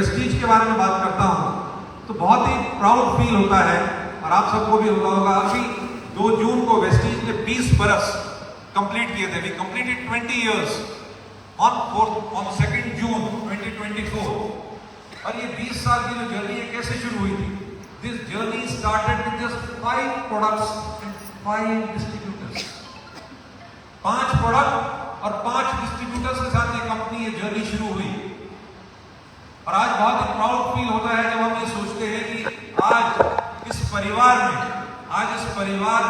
Vestige के बारे में बात करता हूँ तो बहुत ही प्राउड फील होता है, और आप सबको भी होता होगा। अभी 2 जून को वेस्टीज ने 20 बरस कंप्लीट किए थे। वी कंप्लीटेड 20 इयर्स ऑन 2 जून 2024। और ये 20 साल की जो जर्नी है कैसे शुरू हुई थी? This journey started with just 5 products and 5 distributors. 5 product और 5 डिस्ट्रीब्यूटर्स के साथ ये कंपनी, ये जर्नी शुरू हुई। और आज बहुत ही प्राउड फील होता है जब हम ये सोचते हैं कि आज इस परिवार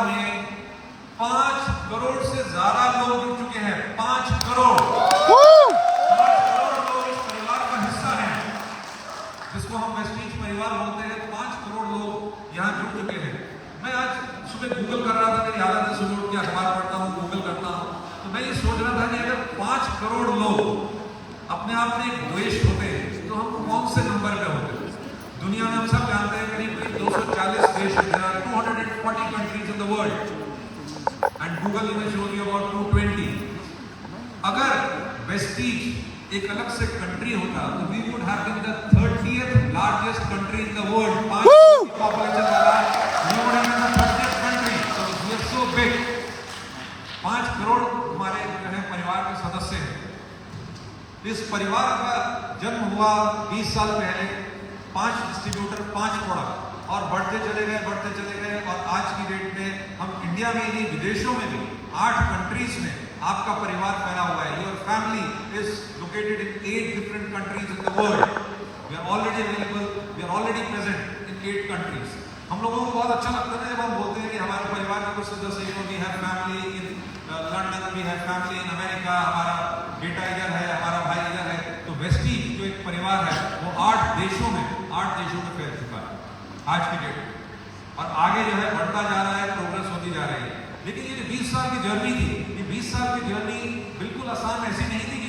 में 5 करोड़ से ज्यादा लोग जुड़ चुके हैं। 5 करोड़ लोग इस परिवार का हिस्सा हैं, जिसको हम वेस्टीज परिवार बोलते हैं। 5 करोड़ लोग यहाँ जुड़ चुके हैं। मैं आज सुबह गूगल कर रहा था, मेरी आदत है सुबह उठ के अखबार पढ़ता हूँ, गूगल करता हूँ, तो मैं ये सोच रहा था कि अगर 5 करोड़ लोग अपने आप में एक द्वेष होते हैं तो हम कौन से नंबर पे होते? दुनिया में हम सब जानते हैं करीब 240 देश हैं। There are 240 countries in the world and Google even shows you about 220. अगर वेस्टीज एक अलग से कंट्री होता तो we would have been the 30th largest country in the world. 5 population वाला, we would have been the 30th country. So we are so big. 5 crore हमारे जो है परिवार के सदस्य हैं। इस परिवार का जन्म हुआ 20 साल पहले। 5 डिस्ट्रीब्यूटर, 5 प्रोडक्ट, और बढ़ते चले गए। और आज की डेट में हम इंडिया में ही, विदेशों में भी 8 कंट्रीज में आपका परिवार फैला हुआ है। Your family is located in 8 different countries in the world. We are already available, we are already present in 8 countries. हम लोगों को बहुत अच्छा लगता है जब हम बोलते हैं कि हमारे परिवार के कुछ सदस्य, we have family in London, we have family in America, हमारा बेटा इधर है, हमारा भाई इधर है। तो वेस्टीज जो एक परिवार है वो 8 देशों में फैल चुका है आज की डेट में, और आगे जो है बढ़ता जा रहा है, प्रोग्रेस होती जा रही है। लेकिन ये 20 साल की जर्नी थी, ये 20 साल की जर्नी बिल्कुल आसान ऐसी नहीं थी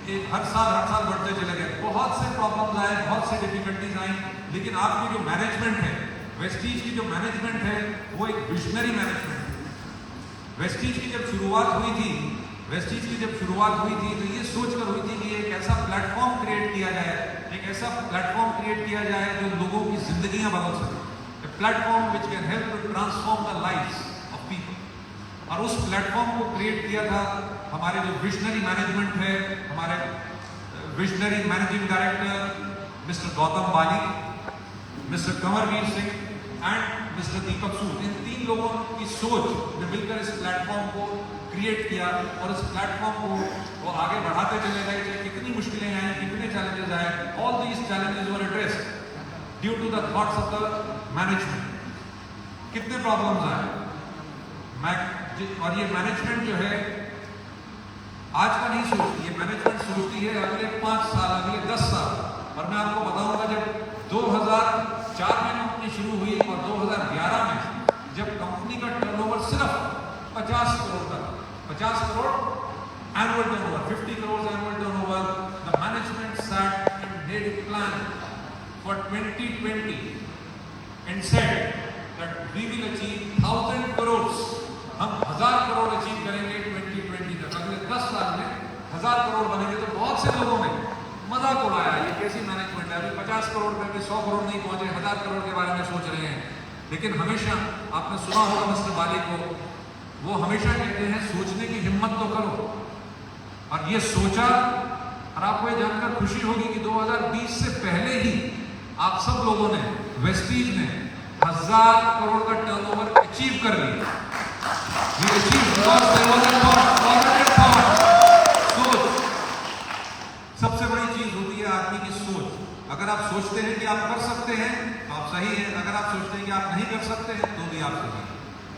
कि हर साल बढ़ते चले गए। बहुत से प्रॉब्लम्स आए, बहुत से डिफिकल्टीज आई, लेकिन आपकी जो मैनेजमेंट है, वेस्टीज की जो मैनेजमेंट है, वो एक विजनरी मैनेजमेंट है। वेस्टीज की जब शुरुआत हुई थी तो ये सोचकर हुई थी कि एक ऐसा प्लेटफॉर्म क्रिएट किया जाए जो लोगों की जिंदगियां बदल सके। A platform which can help to transform the lives of people. और उस प्लेटफॉर्म को क्रिएट किया था हमारे जो विजनरी मैनेजमेंट है, हमारे visionary managing director mister Gautam Bali, mister Kanwarveer Singh and mister Deepak Sood. इन 3 लोगों की सोच ने मिलकर इस प्लेटफॉर्म को क्रिएट किया, और इस प्लेटफॉर्म को वो आगे बढ़ाते चले गए। चाहे कितनी मुश्किलें आए, कितने चैलेंजेस आए, all these challenges were addressed due to the thoughts of the management. कितने प्रॉब्लम्स आए, और ये मैनेजमेंट जो है आज का नहीं सोचती, ये मैनेजमेंट सोचती है अगले 5 साल, अगले 10 साल। और मैं आपको बताऊंगा, जब 2004 में कंपनी शुरू हुई और 2011 में जब कंपनी का टर्नओवर सिर्फ 50 करोड़ था, 50 crore annual turnover, 50 crore annual turnover, the management sat and made a plan for 2020 and said that we will achieve 1000 crore. हम 1000 करोड़ अचीव करेंगे 2020 तक। अगले 10 साल में 1000 करोड़ बनेंगे। तो बहुत से लोगों ने मजाक उड़ाया, ये कैसी मैनेजमेंट है, अभी 50 करोड़ करके 100 करोड़ नहीं पहुंचे, 1000 करोड़ के बारे में सोच रहे हैं। लेकिन हमेशा आपने सुना होगा मिस्टर बाली को, वो हमेशा कहते हैं सोचने की हिम्मत तो करो। और ये सोचा, और आपको ये जानकर खुशी होगी कि 2020 से पहले ही आप सब लोगों ने, वेस्टीज ने 1000 करोड़ का टर्नओवर अचीव कर लिया। सबसे बड़ी चीज होती है आदमी की सोच। अगर आप सोचते हैं कि आप कर सकते हैं तो आप सही हैं, अगर आप सोचते हैं कि आप नहीं कर सकते हैं तो भी आप सही हैं।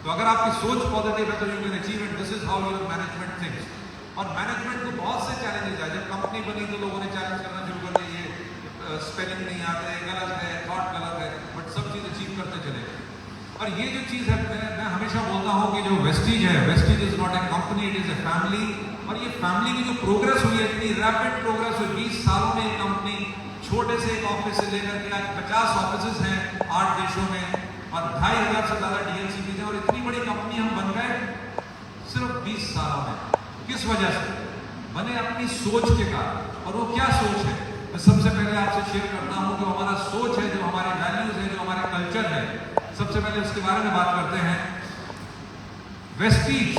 तो अगर आपकी सोच पॉजिटिव है तो you can achieve it. This is how your management thinks. और मैनेजमेंट को बहुत से चैलेंजेस आए। जब कंपनी बनी तो लोगों ने चैलेंज करना शुरू कर दिया, ये स्पेलिंग नहीं आते, गलत है, थॉट गलत है, बट सब चीज अचीव करते चले गए। और ये जो चीज है, मैं हमेशा बोलता हूँ कि जो वेस्टीज है, Vestige is not a company, it is a family. और ये फैमिली की जो प्रोग्रेस हुई है, इतनी रैपिड प्रोग्रेस हुई 20 सालों में। एक कंपनी छोटे से एक ऑफिस से लेकर के आज 50 ऑफिस हैं 8 देशों में, और 2500 से ज्यादा डीएलसीपी है। और इतनी बड़ी कंपनी हम बन गए सिर्फ 20 सालों में। किस वजह से बने? अपनी सोच के कारण। और वो क्या सोच है? मैं सबसे पहले आपसे शेयर करता हूं जो हमारा सोच है, जो हमारे वैल्यूज है, जो हमारे कल्चर है, सबसे पहले उसके बारे में बात करते हैं। वेस्टीज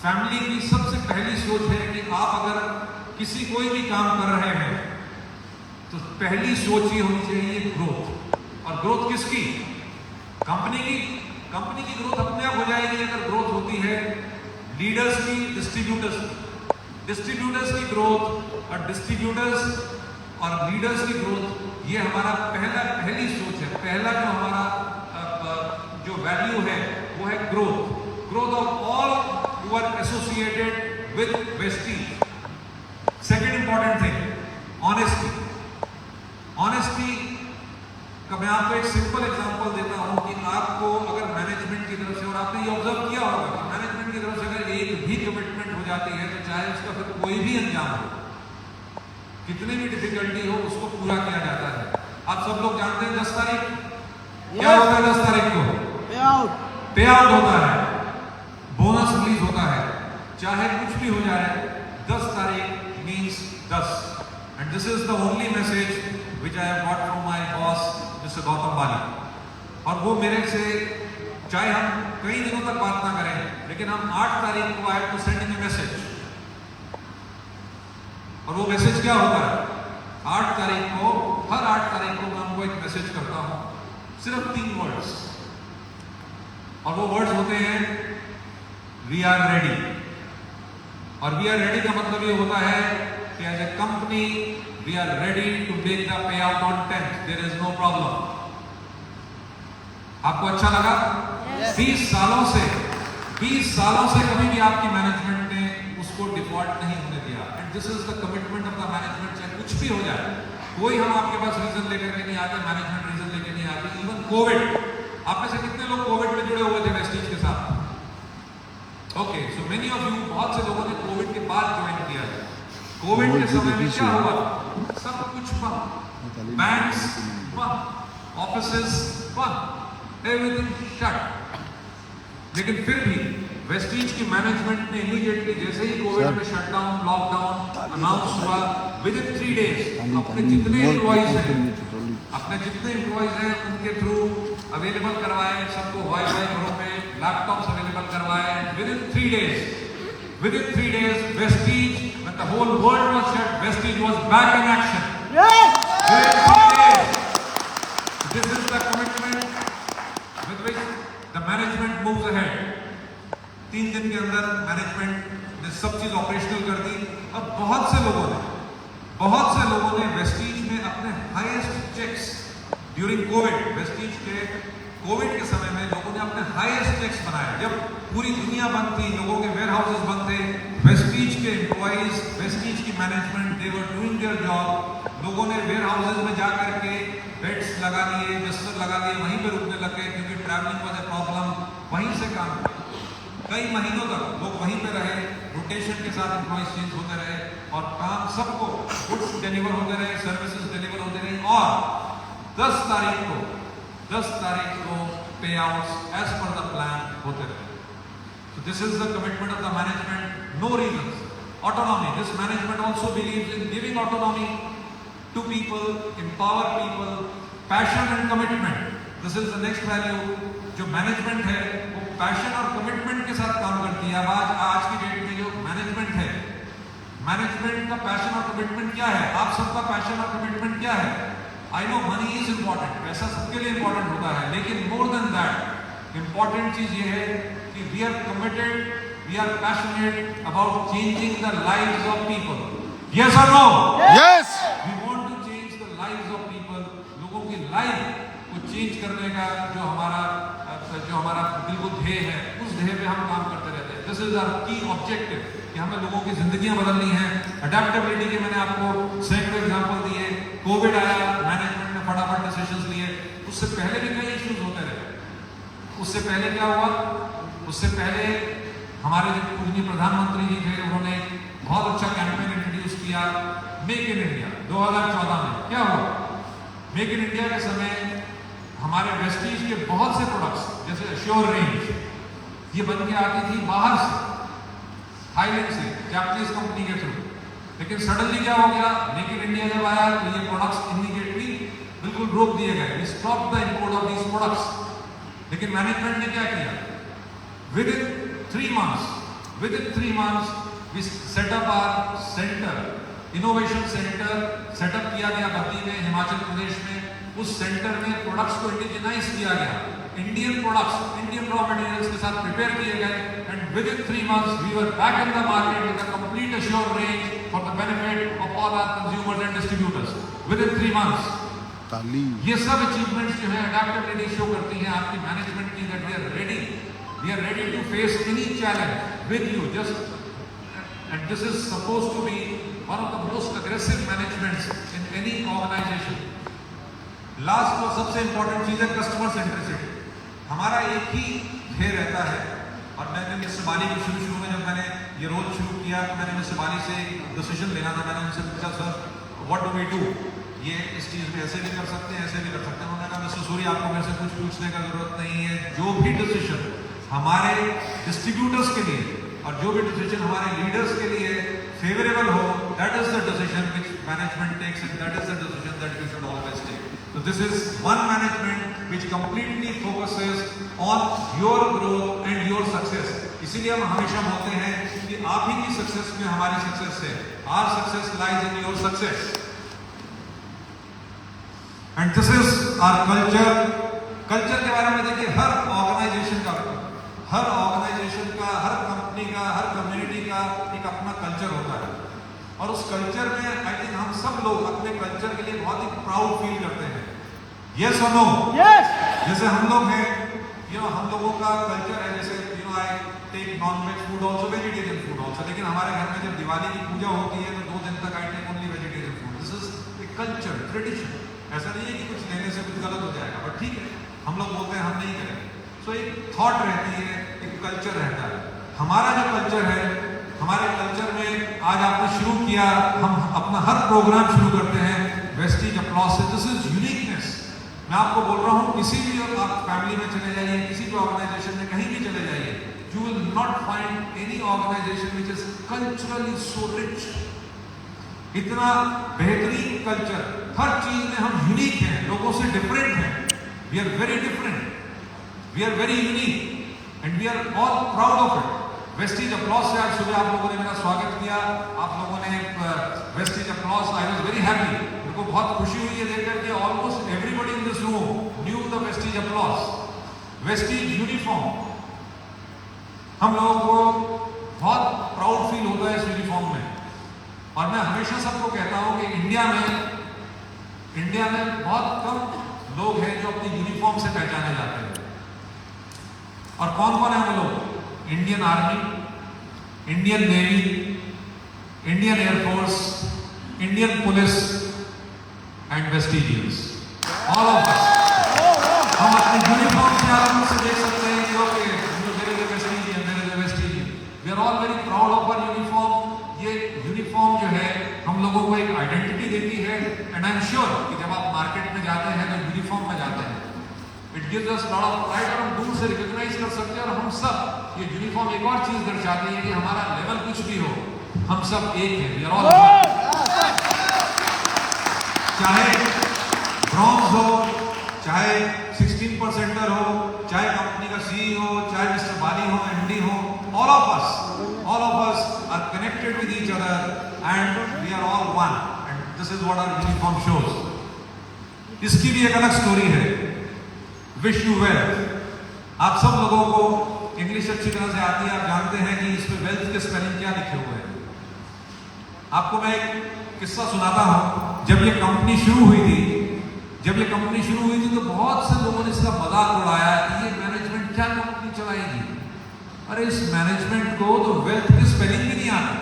फैमिली की सबसे पहली सोच है कि आप अगर किसी कोई भी काम कर रहे हैं तो पहली सोच ये होनी चाहिए ग्रोथ। और ग्रोथ किसकी? कंपनी की। कंपनी की ग्रोथ अपने आप हो जाएगी अगर ग्रोथ होती है लीडर्स की, डिस्ट्रीब्यूटर्स की। डिस्ट्रीब्यूटर्स की ग्रोथ और डिस्ट्रीब्यूटर्स और लीडर्स की ग्रोथ, ये हमारा पहली सोच है। पहला जो हमारा जो वैल्यू है वो है growth. Growth of all who are associated with Vestige. Second important thing, honesty. Honesty का मैं आपको एक सिंपल एग्जांपल देता हूं कि आपको अगर मैनेजमेंट की तरफ से, और आपने ये ऑब्जर्व किया होगा कि मैनेजमेंट की तरफ से अगर एक भी कमिटमेंट हो जाती है तो चाहे उसका फिर कोई भी अंजाम हो, कितनी भी डिफिकल्टी हो, उसको पूरा किया जाता है। आप सब लोग जानते हैं 10 तारीख क्या होता है? 10 तारीख को पे आउट होता है, बोनस रिलीज होता है। चाहे कुछ भी हो जाए, 10 तारीख means 10। And this is the only message which I have got from my boss mister Gautam Bali. और वो मेरे से, चाहे हम कई दिनों तक बात ना करें, लेकिन हम 8 तारीख को आई टू सेंड इन मैसेज। और वो मैसेज क्या होता है? 8 तारीख को, हर 8 तारीख को मैं उनको एक मैसेज करता हूं, सिर्फ 3 वर्ड्स। और वो वर्ड्स होते हैं वी आर रेडी। और वी आर रेडी का मतलब ये होता है कि as a company we are ready to make the pay out on 10th, there is no problem. आपको अच्छा लगा? 20 सालों से कभी भी आपकी मैनेजमेंट ने उसको डिफॉल्ट नहीं होने दिया। And this is the commitment of the management. चाहे कुछ भी हो जाए, कोई हम आपके पास रीजन लेकर के नहीं आते, मैनेजमेंट रीजन लेकर नहीं आती। इवन कोविड, आप में से कितने लोग कोविड में जुड़े हुए थे वेस्टीज के साथ? Okay, so many of you, बहुत से लोगों ने कोविड के बाद ज्वाइन किया है। कोविड के समय में क्या हुआ? सब कुछ बंद, बैंक्स बंद, ऑफिसेस बंद, एवरीथिंग शट। लेकिन फिर भी वेस्टीज की मैनेजमेंट ने इमीडिएटली जैसे ही कोविड में शटडाउन, लॉकडाउन अनाउंस हुआ, विद इन 3 डेज अपने जितने एम्प्लॉइज हैं उनके थ्रू अवेलेबल करवाए, सबको वाईफाई घरों में, लैपटॉप्स अवेलेबल करवाए। With in 3 days Vestige, when the whole world was shut, Vestige was back in action. Yes! Within 3 days. This is the commitment with which the management moves ahead. 3 दिन के अंदर management ने सब चीज operational कर दी। अब बहुत से लोगों ने वेस्टीज में अपने highest checks during covid, Vestige के कोविड के समय में लोगों ने अपने हाईएस्ट चेक्स बनाए। जब पूरी दुनिया बंद थी, लोगों के वेयर हाउसेस बंद थे, वेस्टीज के एम्प्लॉइज, वेस्टीज की management, they were doing their job. लोगों ने वेयर हाउसेस में जाकर के बेड्स लगा लिए, बिस्तर लगा लिए, वहीं पे रुकने लग गए क्योंकि ट्रैवलिंग वाज ए प्रॉब्लम। वहीं से काम किया, कई महीनों तक लोग वहीं पे रहे, रोटेशन के साथ एम्प्लॉइज चेंज होते रहे और काम सबको गुड्स डिलीवर होते रहे, सर्विसेज डिलीवर होते रहे। और 10 तारीख को payouts as per the plan होते रहे। So this is the commitment of the management. No reasons. Autonomy. This management also believes in giving autonomy to people, empower people, passion and commitment. This is the next value. जो management है वो passion और commitment के साथ काम करती है। अब आज की डेट में जो मैनेजमेंट है, मैनेजमेंट का पैशन और कमिटमेंट क्या है? आप सबका पैशन और कमिटमेंट क्या है? I know money is important, पैसा सबके लिए इंपॉर्टेंट होता है, लेकिन मोर देन दैट इंपॉर्टेंट चीज ये है कि we are committed, we are passionate about changing the lives of people. Yes और no? Yes. We want to change the lives of people. लोगों की लाइफ को चेंज करने का जो हमारा बिल्कुल ध्येय है, उस ध्येय पे हम काम करते रहते हैं। दिस इज आवर की ऑब्जेक्टिव कि हमें लोगों की जिंदगियां बदलनी है। अडेप्टेबिलिटी के मैंने आपको सैकड़ों एग्जांपल दिए। कोविड आया, मैनेजमेंट ने फटाफट डिसीजंस लिए। उससे पहले भी कई इश्यूज होते रहे। उससे पहले क्या हुआ? उससे पहले हमारे जो पूजनीय प्रधानमंत्री जी थे, उन्होंने बहुत अच्छा कैंपेन इंट्रोड्यूस किया, मेक इन इंडिया। 2014 में क्या हुआ? मेक इन इंडिया के समय हमारे वेस्टीज के बहुत से प्रोडक्ट्स जैसे अश्योर रेंज, ये बन के आती थी बाहर से, थाईलैंड से, जापानीज कंपनी के थ्रू। लेकिन सडनली क्या हो गया, मेक इन इंडिया जब आया तो ये प्रोडक्ट्स इमीडिएटली बिल्कुल रोक दिए गए, we stop the import of these products. लेकिन मैनेजमेंट ने क्या किया, within 3 months we set up our centre, innovation centre setup किया गया बद्दी में, हिमाचल प्रदेश में। उस सेंटर में प्रोडक्ट्स को इंडिजिनाइज किया गया, Indian products, Indian raw materials के साथ प्रिपेयर किए गए, and within 3 months we were back in the market with a complete assured range for the benefit of all our consumers and distributors within 3 months। ये सब achievements जो है adaptability show करती हैं आपकी management की, that we are ready to face any challenge with you just, and this is supposed to be one of the most aggressive managements in any organisation. Last और सबसे important चीज है customer centricity. हमारा एक ही ध्येय रहता है, और मैंने मिस्टर बाली को शुरू में जब मैंने ये रोल शुरू किया तो मैंने मिस्टर बाली से डिसीजन लेना था। मैंने उनसे पूछा, sir what do we do, ये इस चीज़ में ऐसे भी कर सकते हैं, ऐसे भी कर सकते हैं। उन्होंने कहा मिस्टर सूरी आपको मेरे से कुछ पूछने का जरूरत नहीं है, जो भी डिसीजन हमारे डिस्ट्रीब्यूटर्स के लिए और जो भी डिसीजन हमारे लीडर्स के लिए फेवरेबल हो, that is the decision which management takes, and that is the decision that you should always take. So this is one management which completely focuses on your growth and your success। इसीलिए हम हमेशा बोलते हैं कि आप ही की success में हमारी सक्सेस है, our success lies in your success, and this is our culture। Culture के बारे में देखिए, हर ऑर्गेनाइजेशन का, हर कंपनी का, हर कम्युनिटी का एक अपना कल्चर होता है, और उस कल्चर में आई थिंक हम सब लोग अपने कल्चर के लिए बहुत ही प्राउड फील करते हैं। यस और नो? यस। जैसे हम लोग हैं, हम लोगों का कल्चर है, जैसे I take non-veg food also, vegetarian food also, लेकिन हमारे घर में जब दिवाली की पूजा होती है तो 2 दिन तक I take only vegetarian food. This is a culture, tradition. ऐसा नहीं है कि कुछ लेने से कुछ गलत हो जाएगा, बट ठीक है, हम लोग बोलते हैं हम नहीं करेंगे। सो एक थॉट रहती है, एक कल्चर रहता है। हमारा जो कल्चर है, हमारे कल्चर में आज आपने शुरू किया, हम अपना हर प्रोग्राम शुरू करते हैं वेस्टीज अपलॉज से। This is uniqueness. मैं आपको बोल रहा हूँ, किसी भी आप फैमिली में चले जाइए, किसी भी ऑर्गेनाइजेशन में कहीं भी चले जाइए, you will not find any organisation which is culturally so rich. इतना बेहतरीन कल्चर, हर चीज में हम यूनिक हैं, लोगों से डिफरेंट हैं। We are very different, we are very unique, and we are all proud of it. Vestige applause से आज सुबह आप लोगों ने मेरा स्वागत किया, आप लोगों ने Vestige applause, I was very happy. मेरे को बहुत खुशी हुई है देखकर कि almost everybody in this room new the Vestige applause. Vestige uniform, हम लोगों को बहुत प्राउड फील होता है इस यूनिफॉर्म में, और मैं हमेशा सबको कहता हूं कि इंडिया में बहुत कम लोग हैं जो अपनी यूनिफॉर्म से पहचाने जाते हैं। और कौन कौन है वो लोग? Indian Army, Indian Navy, Indian Air Force, Indian police and Vestigeans, all of us. हम अपनी यूनिफॉर्म से आराम से देख सकते हैं कि okay, there is a Vestigean, there is a Vestigean. We are all very proud of our uniform. ये यूनिफॉर्म जो है हम लोगों को एक आइडेंटिटी देती है, एंड आई एम श्योर कि जब आप मार्केट में जाते हैं तो यूनिफॉर्म में जाते हैं, it gives us lot of pride, और हम दूर से रिकॉग्नाइज कर सकते हैं। और हम सब, ये यूनिफॉर्म एक और चीज दर्शाती है कि हमारा लेवल कुछ भी हो, हम सब एक हैं, वी आर ऑल वन। चाहे ब्रॉन्ज हो, चाहे 16% हो, चाहे कंपनी का सीईओ, चाहे मिस्टर बाली हो, एमडी हो, all of us are connected with each other, and we are all one, and this is what our uniform shows। इसकी भी एक अलग स्टोरी है, विश यू वेल्थ। आप सब लोगों को इंग्लिश अच्छी तरह से आती है, आप जानते हैं कि इसमें वेल्थ के स्पेलिंग क्या लिखे हुए हैं। आपको मैं एक किस्सा सुनाता हूं। जब ये कंपनी शुरू हुई थी तो बहुत से लोगों ने इसका मजाक उड़ाया कि ये मैनेजमेंट क्या कंपनी चलाएगी, अरे इस मैनेजमेंट को तो वेल्थ की स्पेलिंग भी नहीं आती,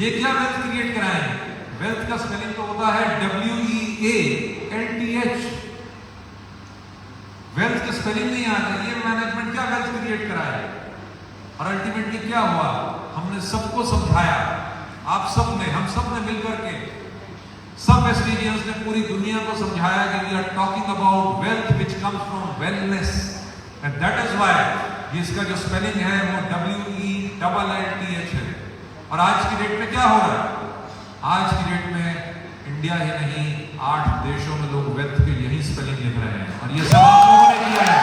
ये क्या वेल्थ क्रिएट कराएंगे। वेल्थ का स्पेलिंग तो होता है WEALTH। वेल्थ की स्पेलिंग नहीं आती, ये मैनेजमेंट क्या वेल्थ क्रिएट कराए। और अल्टीमेटली क्या हुआ, हमने सबको समझाया, आप सब ने, हम सब ने मिलकर के, सब वेस्टिजियंस ने पूरी दुनिया को समझाया कि we are talking about wealth which comes from wellness, and that is why इसका जो स्पेलिंग है वो WELLTH है। और आज की डेट में क्या हो रहा है, इंडिया ही नहीं 8 देशों में लोग वेल्थ के यही स्पेलिंग लिख रहे हैं और ये सब आप लोगों ने किया है।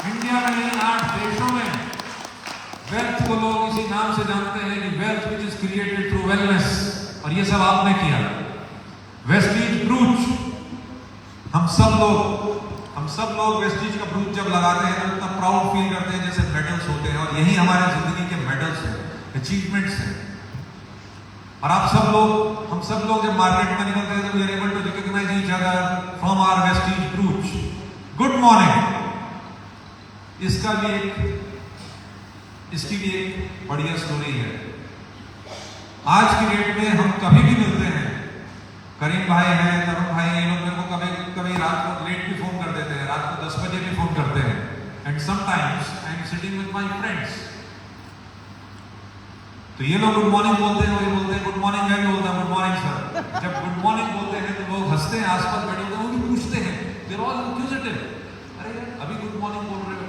इंडिया में नहीं 8 देशों में वेल्थ को लोग इसी नाम से जानते हैं कि wealth which is created through wellness, और ये सब आपने किया। वेस्टीज ब्रूच, हम सब लोग वेस्टीज का ब्रूच जब लगाते हैं तो इतना प्राउड फील करते हैं जैसे मेडल्स होते हैं, और यही हमारे जिंदगी के मेडल्स हैं, अचीवमेंट्स हैं। और हम सब लोग जब मार्केट में निकलते हैं तो we are able to recognise each other from our Vestige brooch. Good morning, इसकी भी एक बढ़िया स्टोरी है। आज की डेट में हम कभी भी मिलते हैं, करीम भाई हैं, तरुण भाई हैं, ये लोग मेरे को कभी रात को लेट भी फोन कर देते हैं, रात को 10 बजे भी फोन करते हैं। And sometimes I am sitting with my friends, तो ये लोग गुड मॉर्निंग बोलते हैं, वो ये बोलते हैं गुड मॉर्निंग, मैं भी बोलता हूं गुड मॉर्निंग सर। जब गुड मॉर्निंग बोलते हैं तो लोग हंसते हैं, आसपास बैठे होते हैं, वो भी पूछते हैं, दे आर ऑल इंक्विजिटिव, अरे अभी गुड मॉर्निंग बोल रहे हो।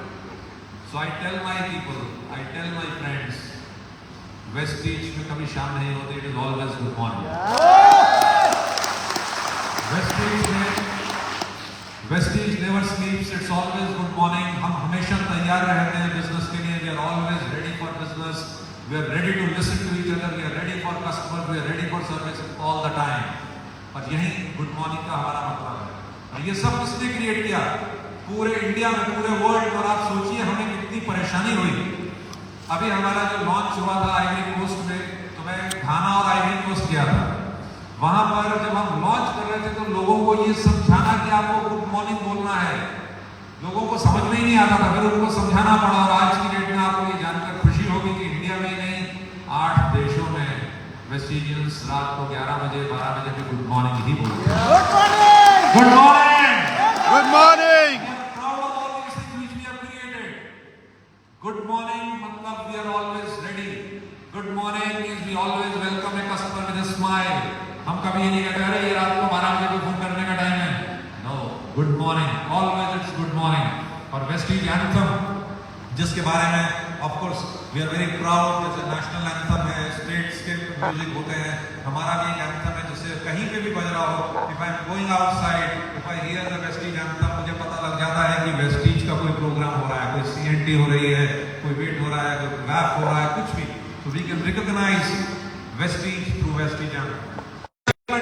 So I tell my people, I tell my friends, Vestige में कभी शाम नहीं होती, it is always good morning. Vestige never sleeps, it's always good morning. हम हमेशा तैयार रहते हैं बिजनेस के लिए, we are always ready for business, we are ready to listen to each other, we are ready for customer, we are ready for service all the time. और यही good morning का हमारा मतलब है। और ये सब किसने क्रिएट किया? पूरे इंडिया में, पूरे वर्ल्ड। और आप सोचिए हमें कितनी परेशानी हुई। अभी हमारा जो लॉन्च हुआ था आइवरी कोस्ट में, तो मैं घाना और आइवरी कोस्ट गया था। वहां पर जब हम लॉन्च कर रहे थे तो लोगों को ये समझाना कि आपको गुड मॉर्निंग बोलना है, लोगों को समझ में ही नहीं आता था, फिर उनको समझाना पड़ा। और आज की डेट में आपको ये जानकर खुशी होगी कि इंडिया में नहीं 8 देशों में वेस्टीजियंस रात को 11 बजे 12 बजे भी गुड मॉर्निंग ही बोलते हैं। Good morning, good morning, good morning. Good morning मतलब we are always ready. Good morning is we always welcome a customer with a smile. हम कभी ये नहीं कहते अरे ये रात को 12 बजे को फोन करने का टाइम है। No, good morning, always it's good morning. और वेस्टीज एंथम, जिसके बारे में of course we are very proud, जैसे नेशनल एंथम है, स्टेट्स के म्यूजिक होते हैं, हमारा भी एक एंथम है जिससे कहीं पे भी बज रहा हो, if I am going outside, if I hear the Vestige anthem, मुझे पता लग जाता है कि वेस्टीज का कोई प्रोग्राम हो रहा है, कोई सीएनटी हो रही है, कोई वेट हो रहा है, कोई रैप हो रहा है, कुछ भी। तो we can recognise Vestige through Vestige anthem.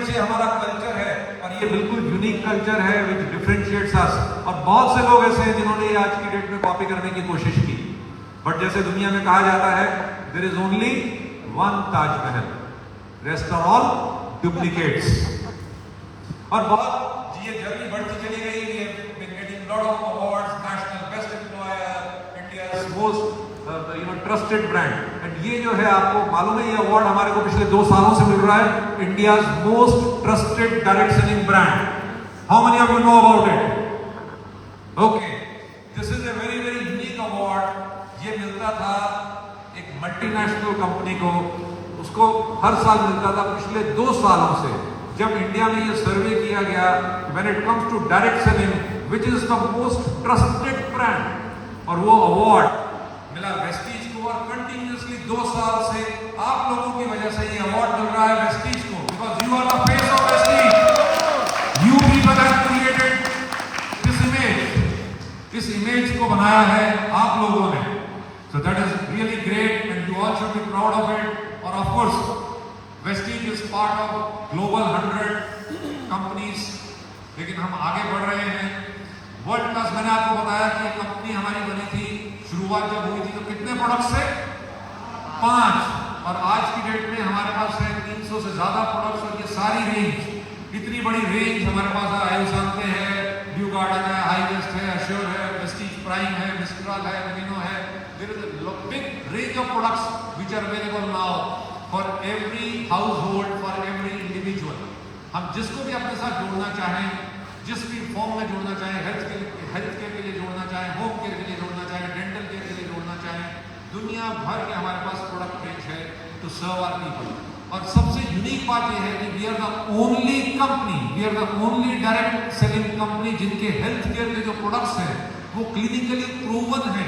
से हमारा कल्चर है और ये बिल्कुल यूनिक कल्चर है विच डिफरेंशिएट्स अस। और बहुत से लोग ऐसे हैं जिन्होंने ये आज की डेट में कॉपी करने की कोशिश की, बट जैसे दुनिया में कहा जाता है there is only one Taj Mahal, rest are all duplicates. और बहुत ये जर्नी बढ़ती चली गई, we have been getting lot of awards, national best employer, India's most trusted brand. And ये जो है आपको मालूम है, ये अवार्ड हमारे को पिछले 2 सालों से मिल रहा है, India's most trusted direct selling brand. How many of you know about it? Okay, this is a very very unique award. ये मिलता था एक मल्टीनेशनल कंपनी को, उसको हर साल मिलता था पिछले 2 सालों से। जब इंडिया में ये सर्वे किया गया, when it comes to direct selling which is the most trusted brand, और वो अवार्ड मिला वेस्टीज को। और कंटिन्यूअसली 2 साल से आप लोगों की वजह से ये अवार्ड मिल रहा है वेस्टीज को, because you are the face of Vestige. You people have created this image, इस इमेज को बनाया है आप लोगों ने। So that is really great and you all should be proud of it. और of course Vestige is part of global 100 companies, लेकिन हम आगे बढ़ रहे हैं वर्ल्ड क्लास। मैंने आपको बताया कि कंपनी हमारी बनी थी, शुरुआत जब हुई थी तो कितने प्रोडक्ट्स थे? 5। और आज की डेट में हमारे पास है 300 से ज्यादा प्रोडक्ट्स। और ये सारी रेंज, इतनी बड़ी रेंज हमारे पास है। आयुशांते है, ड्यू गार्डन है, हाईवेस्ट है, अश्योर है, वेस्टीज प्राइम है, मिस्ट्रल है, मिलिनो है। There is a big range of products which are available now for every household, for every individual. हम जिसको भी अपने साथ जोड़ना चाहें, जिस भी फॉर्म में जोड़ना चाहें, हेल्थ केयर के लिए जोड़ना चाहें, होम केयर के लिए जोड़ना चाहें, डेंटल केयर के लिए जोड़ना चाहें, दुनिया भर के हमारे पास प्रोडक्ट रेंज है टू सर्व आवर पीपल। और सबसे यूनिक बात यह है कि we are the only company, we are the only direct selling company जिनके हेल्थ केयर के जो प्रोडक्ट्स हैं वो क्लिनिकली प्रूवन है।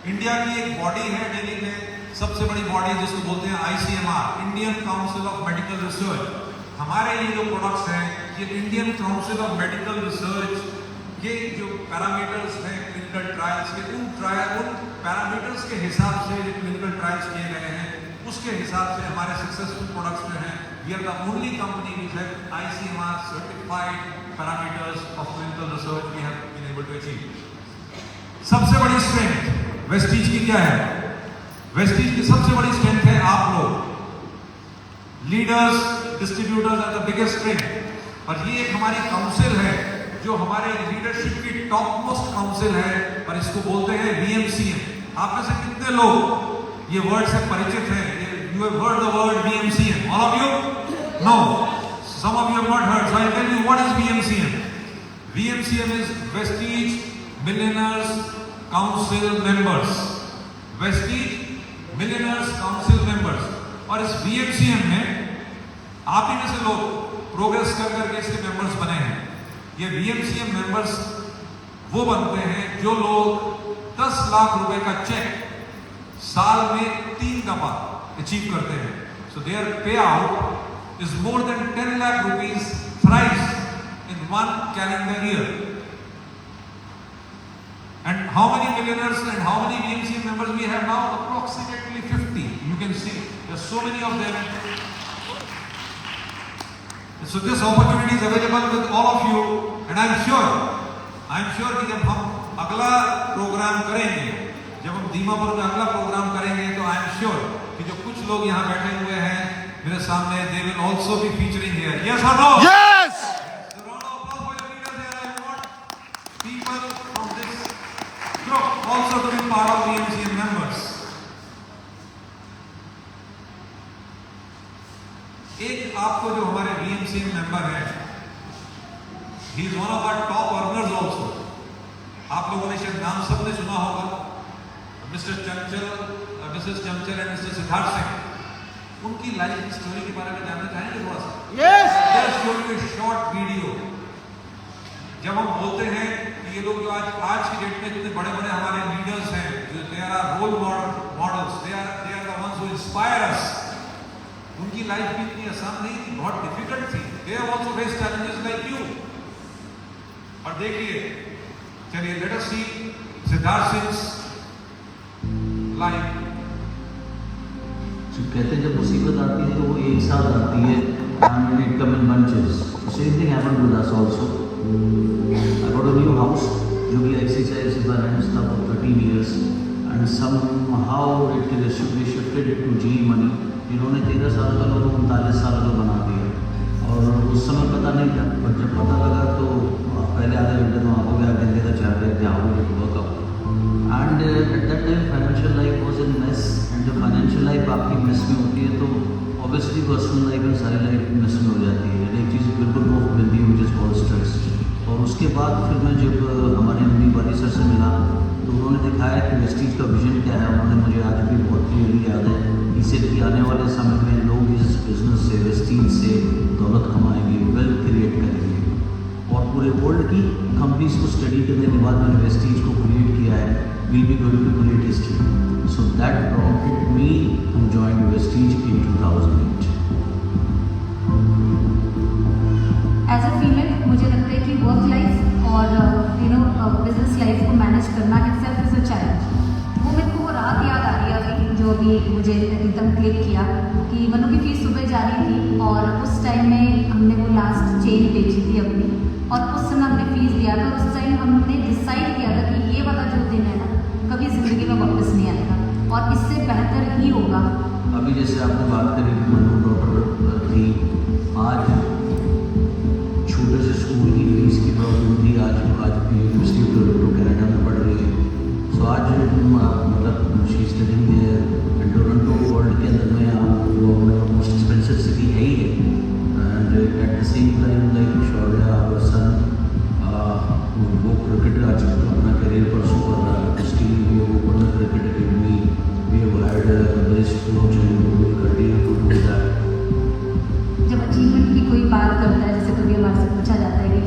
इंडिया की एक बॉडी है दिल्ली में, सबसे बड़ी बॉडी जिसको बोलते हैं ICMR, Indian council of medical research. हमारे ये जो प्रोडक्ट्स हैं, ये Indian council of medical research के जो पैरामीटर्स हैं क्लिनिकल ट्रायल्स के, उन पैरामीटर्स के हिसाब से जो क्लिनिकल ट्रायल्स किए गए हैं, उसके हिसाब से हमारे सक्सेसफुल प्रोडक्ट्स जो हैं, we are the only company which have ICMR certified parameters of clinical research we have been able to achieve. सबसे बड़ी स्ट्रेंथ वेस्टीज की क्या है? वेस्टीज की सबसे बड़ी स्ट्रेंथ है आप लोग, leaders, distributors are the biggest strength. और ये एक हमारी काउंसिल है जो हमारे लीडरशिप की टॉप मोस्ट काउंसिल है, और इसको बोलते हैं VMCM। आप में से कितने लोग ये वर्ड से परिचित हैं? You have heard the word VMCM? All of you? No. Some of you have not heard. So I'll tell you what is VMCM. VMCM is Vestige Millionaires Council Members. Vestige Millionaires Council Members. और इस VMCM में आप ही में से लोग progress कर करके इसके मेंबर्स बने हैं। ये VMCM मेंबर्स वो बनते हैं जो लोग 10 लाख रुपए का चेक साल में 3 दफा अचीव करते हैं। सो देयर पे out is more than 10 lakh rupees thrice in 1 calendar year. And how many millionaires and how many VMCM members we have now? Approximately 50. You can see there's so many of them. So this opportunity is available with all of you, and I'm sure कि जब हम अगला programme करेंगे, जब हम दीमापुर में अगला programme करेंगे, तो I'm sure कि जो कुछ लोग यहाँ बैठे हुए हैं मेरे सामने, they will also be featuring here. Yes or no? Yes. So round of applause for your leaders here. I want people from this group also to be part of VMCM members. एक आपको जो हमारे VMCM member है, he is one of our top earners also. आप लोगों ने शायद नाम सबने सुना होगा, mister Chanchal, Mrs Chanchal and mister Siddharth Singh. उनकी लाइफ की स्टोरी के बारे में जानना चाहेंगे थोड़ा सा? Yes. Just show you a short video. जब हम बोलते हैं कि ये लोग जो आज की डेट में जितने बड़े-बड़े हमारे लीडर्स हैं, जो they are our role models, they are the ones who inspire us. उनकी लाइफ भी इतनी आसान नहीं थी, बहुत डिफिकल्ट थी। They have also faced challenges like you. और देखिए, चलिए let us see Siddharth Singh life. जो कहते हैं जब मुसीबत आती है तो वो एक साथ आती है, and it come in bunches. Same thing happened with us also. I got a new house, जो कि exercise by rent था for 13 years, and somehow it shifted it to GE money. इन्होंने 13 साल का लोग 39 साल का बना दिया, और उस समय पता नहीं था, पर जब पता लगा तो पहले आधे घंटे तो आपको क्या घंटे का चाह रहे थे, how it work out. And at that time financial life was in mess, and जब फाइनेंशियल लाइफ आपकी मेस में होती है तो ऑब्वियसली पर्सनल लाइफ में सारी लाइफ मेस में हो जाती है। एक चीज़ बिल्कुल ऑफ मिलती है मुझे कॉल स्ट्रेस। और उसके बाद फिर मैं जब हमारे एमडी वाली सर से मिला तो उन्होंने दिखाया कि वेस्टीज का विजन क्या है। उन्होंने मुझे आज भी बहुत क्लियरली याद है, इसे कि आने वाले समय में लोग इस बिजनेस से, वेस्टीज से दौलत कमाएंगे, वेल्थ क्रिएट करेंगे। और पूरे वर्ल्ड की कंपनीज को स्टडी करने के बाद मैंने वेस्टीज को क्रिएट किया है, will be going to create history. So that prompted me to join Vestige in 2008। As a female मुझे लगता है कि वर्क लाइफ और बिजनेस लाइफ को मैनेज करना इटसेल्फ इज अ चैलेंज। वो मेरे को वो रात याद आ रही है अभी, जो अभी मुझे एकदम क्लिक किया कि मनु की फीस सुबह जा रही थी, और उस टाइम में हमने वो लास्ट चेन बेची थी अपनी, और उस समय हमने फीस दिया था। उस टाइम हमने डिसाइड किया था कि ये वाला जो दिन है ना, कभी ज़िंदगी में वापस नहीं आएगा, और इससे बेहतर ही होगा। अभी जैसे आपने बात करी कि मनु डॉक्टर थी, आज छोटे से स्कूल की फीस की प्रॉब्लम थी, आज यूनिवर्सिटी ऑफ टोरंटो कनाडा में पढ़ रही है। सो आज मतलब शी स्टडिंग टोरंटो वर्ल्ड के अंदर में वो मोस्ट एक्सपेंसिव सिटी है ही है। And at the same time like Shaurya और सन वो क्रिकेट आज अपना करियर परसू कर रहा है, still we have open the cricket academy, we have had a best coach and we will continue to do that. जब अचीवमेंट की कोई बात करता है, जैसे कभी हमारे से पूछा जाता है कि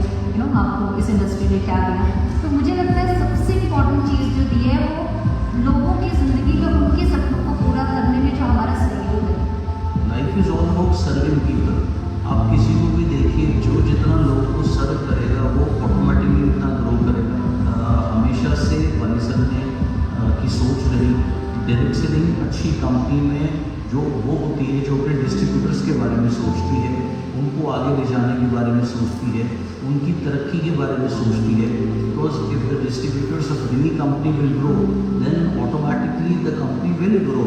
आपको इस इंडस्ट्री में क्या दिया, तो मुझे लगता है सबसे इम्पोर्टेंट चीज़ जो दी है वो लोगों की ज़िंदगी में उनके सपनों को पूरा करने में जो हमारा सहयोग है। Life is all about serving people. आप किसी को भी देखिए, जो जितना लोगों को सर्व करेगा वो ऑटोमेटिकली उतना ग्रो करेगा। हमेशा से वाली सर ने की सोच रही डायरेक्ट सेलिंग अच्छी कंपनी में जो वो होती है जो अपने डिस्ट्रीब्यूटर्स के बारे में सोचती है, उनको आगे ले जाने के बारे में सोचती है, उनकी तरक्की के बारे में सोचती है। Because if the distributors of any company will grow then automatically the company will grow.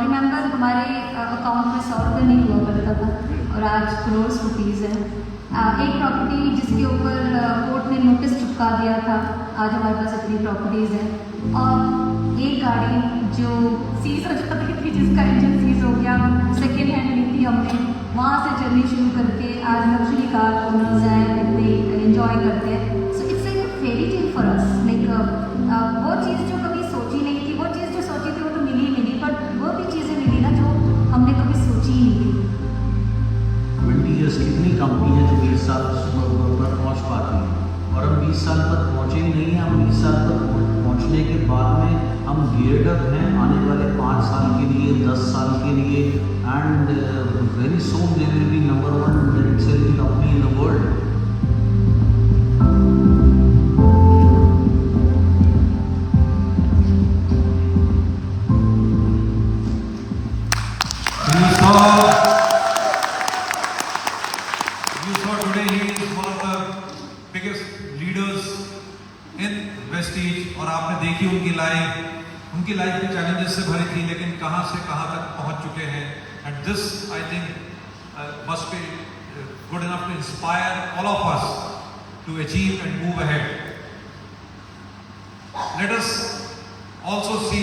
Remember हमारे अकाउंट में 100 रुपये नहीं हुआ करता था और आज करोड़ रुपीज़ है। एक प्रॉपर्टी जिसके ऊपर कोर्ट ने नोटिस चिपका दिया था, आज हमारे पास इतनी प्रॉपर्टीज़ हैं। और एक गाड़ी जो सीज हो जाती थी, जिसका इंजन सीज हो गया, सेकेंड हैंड ली थी हमने, वहाँ से जर्नी शुरू करके आज लग्जरी कार ओनर्स हैं, इतने एंजॉय करते हैं। So it's like fairy tale for us. Like वो चीज़ जो कभी सोची नहीं थी, वो चीज़ जो सोची थी वो तो मिली ही मिली, बट वो भी चीज़ें मिली ना जो हमने कभी सोची ही नहीं थी। 20 ईयर्स कितनी कंपनी है जो 20 साल पर पहुँच पाती है, और हम 20 साल पर पहुँचे ही नहीं हैं। हम 20 साल पर पहुँचने के बाद में हम गियर्ड अप हैं आने वाले 5 साल के लिए, 10 साल के लिए, and very soon they will be number 1 direct selling company in the world. You saw today he is one of the biggest leaders in Vestige, और आपने देखी उनकी लाइफ भी चैलेंजेस से भरी थी, लेकिन कहां से कहां तक पहुंच चुके हैं। And this I think must be good enough to inspire all of us to achieve and move ahead. Let us also see